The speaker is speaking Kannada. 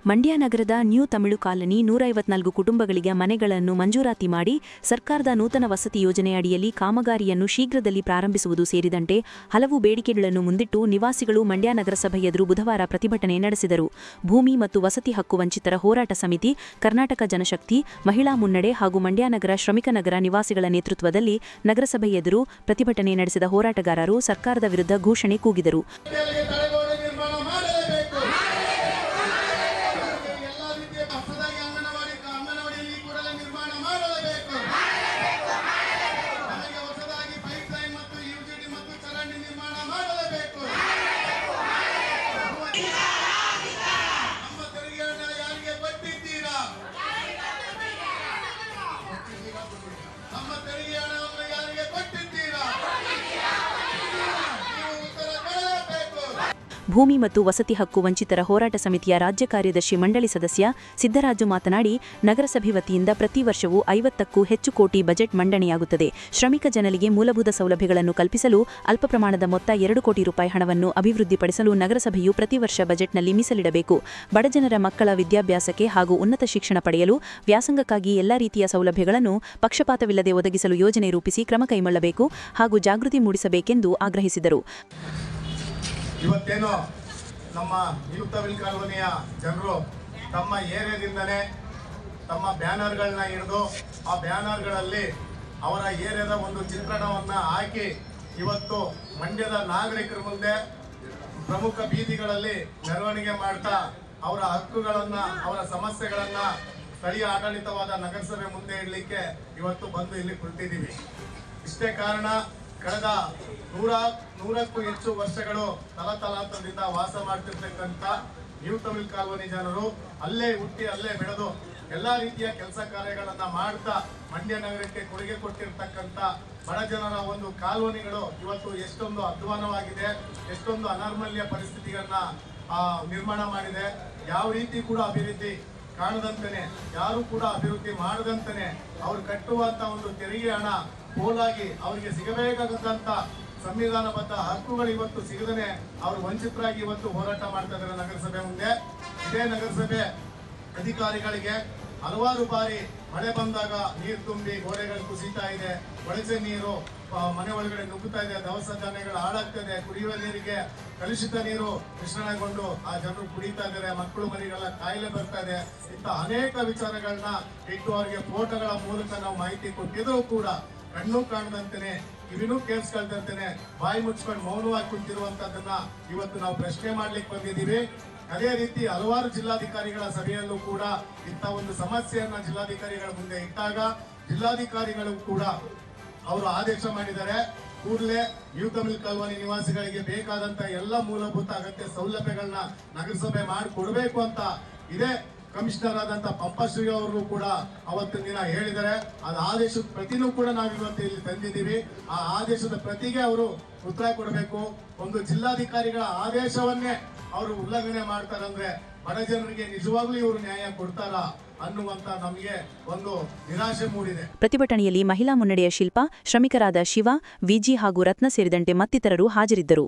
ಮಂಡ್ಯ ನಗರದ ನ್ಯೂ ತಮಿಳು ಕಾಲನಿ 154 ಕುಟುಂಬಗಳಿಗೆ ಮನೆಗಳನ್ನು ಮಂಜೂರಾತಿ ಮಾಡಿ ಸರ್ಕಾರದ ನೂತನ ವಸತಿ ಯೋಜನೆಯಡಿಯಲ್ಲಿ ಕಾಮಗಾರಿಯನ್ನು ಶೀಘ್ರದಲ್ಲಿ ಪ್ರಾರಂಭಿಸುವುದು ಸೇರಿದಂತೆ ಹಲವು ಬೇಡಿಕೆಗಳನ್ನು ಮುಂದಿಟ್ಟು ನಿವಾಸಿಗಳು ಮಂಡ್ಯ ನಗರಸಭೆ ಎದುರು ಬುಧವಾರ ಪ್ರತಿಭಟನೆ ನಡೆಸಿದರು. ಭೂಮಿ ಮತ್ತು ವಸತಿ ಹಕ್ಕು ವಂಚಿತರ ಹೋರಾಟ ಸಮಿತಿ, ಕರ್ನಾಟಕ ಜನಶಕ್ತಿ, ಮಹಿಳಾ ಮುನ್ನಡೆ ಹಾಗೂ ಮಂಡ್ಯ ನಗರ ಶ್ರಮಿಕ ನಗರ ನಿವಾಸಿಗಳ ನೇತೃತ್ವದಲ್ಲಿ ನಗರಸಭೆ ಎದುರು ಪ್ರತಿಭಟನೆ ನಡೆಸಿದ ಹೋರಾಟಗಾರರು ಸರ್ಕಾರದ ವಿರುದ್ಧ ಘೋಷಣೆ ಕೂಗಿದರು. ಭೂಮಿ ಮತ್ತು ವಸತಿ ಹಕ್ಕು ವಂಚಿತರ ಹೋರಾಟ ಸಮಿತಿಯ ರಾಜ್ಯ ಕಾರ್ಯದರ್ಶಿ ಮಂಡಳಿ ಸದಸ್ಯ ಸಿದ್ದರಾಜು ಮಾತನಾಡಿ, ನಗರಸಭೆ ವತಿಯಿಂದ ಪ್ರತಿ ವರ್ಷವೂ 50ಕ್ಕೂ ಹೆಚ್ಚು ಕೋಟಿ ಬಜೆಟ್ ಮಂಡನೆಯಾಗುತ್ತದೆ. ಶ್ರಮಿಕ ಜನರಿಗೆ ಮೂಲಭೂತ ಸೌಲಭ್ಯಗಳನ್ನು ಕಲ್ಪಿಸಲು ಅಲ್ಪ ಪ್ರಮಾಣದ ಮೊತ್ತ 2 ಕೋಟಿ ರೂಪಾಯಿ ಹಣವನ್ನು ಅಭಿವೃದ್ಧಿಪಡಿಸಲು ನಗರಸಭೆಯು ಪ್ರತಿ ವರ್ಷ ಬಜೆಟ್ನಲ್ಲಿ ಮೀಸಲಿಡಬೇಕು. ಬಡಜನರ ಮಕ್ಕಳ ವಿದ್ಯಾಭ್ಯಾಸಕ್ಕೆ ಹಾಗೂ ಉನ್ನತ ಶಿಕ್ಷಣ ಪಡೆಯಲು ವ್ಯಾಸಂಗಕ್ಕಾಗಿ ಎಲ್ಲ ರೀತಿಯ ಸೌಲಭ್ಯಗಳನ್ನು ಪಕ್ಷಪಾತವಿಲ್ಲದೆ ಒದಗಿಸಲು ಯೋಜನೆ ರೂಪಿಸಿ ಕ್ರಮ ಕೈಗೊಳ್ಳಬೇಕು ಹಾಗೂ ಜಾಗೃತಿ ಮೂಡಿಸಬೇಕೆಂದು ಆಗ್ರಹಿಸಿದರು. ಇವತ್ತೇನು ನಮ್ಮ ನ್ಯೂ ತಮಿಳು ಕಾಲೋನಿಯ ಜನರು ತಮ್ಮ ಏರಿಯಾದಿಂದನೇ ತಮ್ಮ ಬ್ಯಾನರ್ಗಳನ್ನ ಹಿಡಿದು ಆ ಬ್ಯಾನರ್ಗಳಲ್ಲಿ ಅವರ ಏರಿಯಾದ ಒಂದು ಚಿತ್ರಣವನ್ನು ಹಾಕಿ ಇವತ್ತು ಮಂಡ್ಯದ ನಾಗರಿಕರ ಮುಂದೆ ಪ್ರಮುಖ ಬೀದಿಗಳಲ್ಲಿ ಮೆರವಣಿಗೆ ಮಾಡ್ತಾ ಅವರ ಹಕ್ಕುಗಳನ್ನು, ಅವರ ಸಮಸ್ಯೆಗಳನ್ನು ಸ್ಥಳೀಯ ಆಡಳಿತವಾದ ನಗರಸಭೆ ಮುಂದೆ ಇಡಲಿಕ್ಕೆ ಇವತ್ತು ಬಂದು ಇಲ್ಲಿ ಕುಳಿತಿದ್ದೀವಿ. ಇಷ್ಟೇ ಕಾರಣ, ಕಳೆದ 100ಕ್ಕೂ ಹೆಚ್ಚು ವರ್ಷಗಳು ತಲತಲಾಂತರದಿಂದ ವಾಸ ಮಾಡ್ತಿರ್ತಕ್ಕಂಥ ನ್ಯೂ ತಮಿಳು ಕಾಲೋನಿ ಜನರು ಅಲ್ಲೇ ಹುಟ್ಟಿ ಅಲ್ಲೇ ಬೆಳೆದು ಎಲ್ಲಾ ರೀತಿಯ ಕೆಲಸ ಕಾರ್ಯಗಳನ್ನ ಮಾಡ್ತಾ ಮಂಡ್ಯ ನಗರಕ್ಕೆ ಕೊಡುಗೆ ಕೊಟ್ಟಿರ್ತಕ್ಕಂಥ ಬಡ ಜನರ ಒಂದು ಕಾಲೋನಿಗಳು ಇವತ್ತು ಎಷ್ಟೊಂದು ಅಧ್ವಾನವಾಗಿದೆ, ಎಷ್ಟೊಂದು ಅನರ್ಮಲ್ಯ ಪರಿಸ್ಥಿತಿಗಳನ್ನ ನಿರ್ಮಾಣ ಮಾಡಿದೆ. ಯಾವ ರೀತಿ ಕೂಡ ಅಭಿವೃದ್ಧಿ ಕಾಣದಂತಾನೆ, ಯಾರು ಕೂಡ ಅಭಿವೃದ್ಧಿ ಮಾಡದಂತಾನೆ ಅವ್ರು ಕಟ್ಟುವಂತ ಒಂದು ತೆರಿಗೆ ಹಣ ಪೋಲಾಗಿ ಅವರಿಗೆ ಸಿಗಬೇಕಾದಂತ ಸಂವಿಧಾನಬದ್ಧ ಹಕ್ಕುಗಳು ಇವತ್ತು ಸಿಗದೇ ಅವರು ವಂಚಿತರಾಗಿ ಇವತ್ತು ಹೋರಾಟ ಮಾಡ್ತಾ ಇದ್ದಾರೆ ನಗರಸಭೆ ಮುಂದೆ. ಇದೇ ನಗರಸಭೆ ಅಧಿಕಾರಿಗಳಿಗೆ ಹಲವಾರು ಬಾರಿ ಮಳೆ ಬಂದಾಗ ನೀರು ತುಂಬಿ ಗೋಡೆಗಳು ಕುಸಿತಾ ಇದೆ, ಕೊಳಚೆ ನೀರು ಮನೆ ಒಳಗಡೆ ನುಗ್ಗುತ್ತಾ ಇದೆ, ದವಸ ಧಾನ್ಯಗಳು ಹಾಳಾಗ್ತದೆ, ಕುಡಿಯುವ ನೀರಿಗೆ ಕಲುಷಿತ ನೀರು ಮಿಶ್ರಣಗೊಂಡು ಆ ಜನರು ಕುಡಿತಾ ಇದ್ದಾರೆ, ಮಕ್ಕಳು ಮರಿಗೆಲ್ಲ ಕಾಯಿಲೆ ಬರ್ತಾ ಇದೆ. ಇಂಥ ಅನೇಕ ವಿಚಾರಗಳನ್ನ ಇಟ್ಟು ಅವರಿಗೆ ಫೋಟೋಗಳ ಮೂಲಕ ನಾವು ಮಾಹಿತಿ ಕೊಟ್ಟಿದ್ರು ಕೂಡ ಕಣ್ಣು ಕಾಣದಂತೆನೆ, ಕಿವಿನೂ ಕೇಳಿಸ್ಕೊಳ್ದಂತೆನೆ ಬಾಯಿ ಮುಚ್ಕೊಂಡು ಮೌನವಾಗಿ ಕುಂತಿರುವಂತದನ್ನ ಇವತ್ತು ನಾವು ಪ್ರಶ್ನೆ ಮಾಡ್ಲಿಕ್ಕೆ ಬಂದಿದ್ದೀವಿ. ಅದೇ ರೀತಿ ಹಲವಾರು ಜಿಲ್ಲಾಧಿಕಾರಿಗಳ ಸಭೆಯಲ್ಲೂ ಕೂಡ ಇಂಥ ಒಂದು ಸಮಸ್ಯೆಯನ್ನ ಜಿಲ್ಲಾಧಿಕಾರಿಗಳ ಮುಂದೆ ಇಟ್ಟಾಗ ಜಿಲ್ಲಾಧಿಕಾರಿಗಳು ಕೂಡ ಅವರು ಆದೇಶ ಮಾಡಿದ್ದಾರೆ, ಕೂಡಲೇ ನ್ಯೂ ತಮಿಳು ಕಾಲೋನಿ ನಿವಾಸಿಗಳಿಗೆ ಬೇಕಾದಂತ ಎಲ್ಲ ಮೂಲಭೂತ ಅಗತ್ಯ ಸೌಲಭ್ಯಗಳನ್ನ ನಗರಸಭೆ ಮಾಡಿಕೊಡ್ಬೇಕು ಅಂತ ಇದೇ ಕಮಿಷನರ್ ಆದಂತ ಪಂಪಶ್ರೀ ಅವರು ಕೂಡ ಅವತ್ತಿನ ದಿನ ಹೇಳಿದ್ದಾರೆ. ಅದು ಆದೇಶದ ಪ್ರತಿನೂ ಕೂಡ ನಾವು ಇವತ್ತು ಇಲ್ಲಿ ತಂದಿದ್ದೀವಿ. ಆ ಆದೇಶದ ಪ್ರತಿಗೆ ಅವರು ಉತ್ತರ ಕೊಡಬೇಕು. ಒಂದು ಜಿಲ್ಲಾಧಿಕಾರಿಗಳ ಆದೇಶವನ್ನೇ ಅವರು ಉಲ್ಲಂಘನೆ ಮಾಡ್ತಾರಂದ್ರೆ ಬಡ ಜನರಿಗೆ ನಿಜವಾಗ್ಲೂ ಇವರು ನ್ಯಾಯ ಕೊಡ್ತಾರಾ ಅನ್ನುವಂತ ನಮಗೆ ಒಂದು ನಿರಾಶೆ ಮೂಡಿದೆ. ಪ್ರತಿಭಟನೆಯಲ್ಲಿ ಮಹಿಳಾ ಮುನ್ನಡೆಯ ಶಿಲ್ಪಾ, ಶ್ರಮಿಕರಾದ ಶಿವ, ವಿಜಿ ಹಾಗೂ ರತ್ನ ಸೇರಿದಂತೆ ಮತ್ತಿತರರು ಹಾಜರಿದ್ದರು.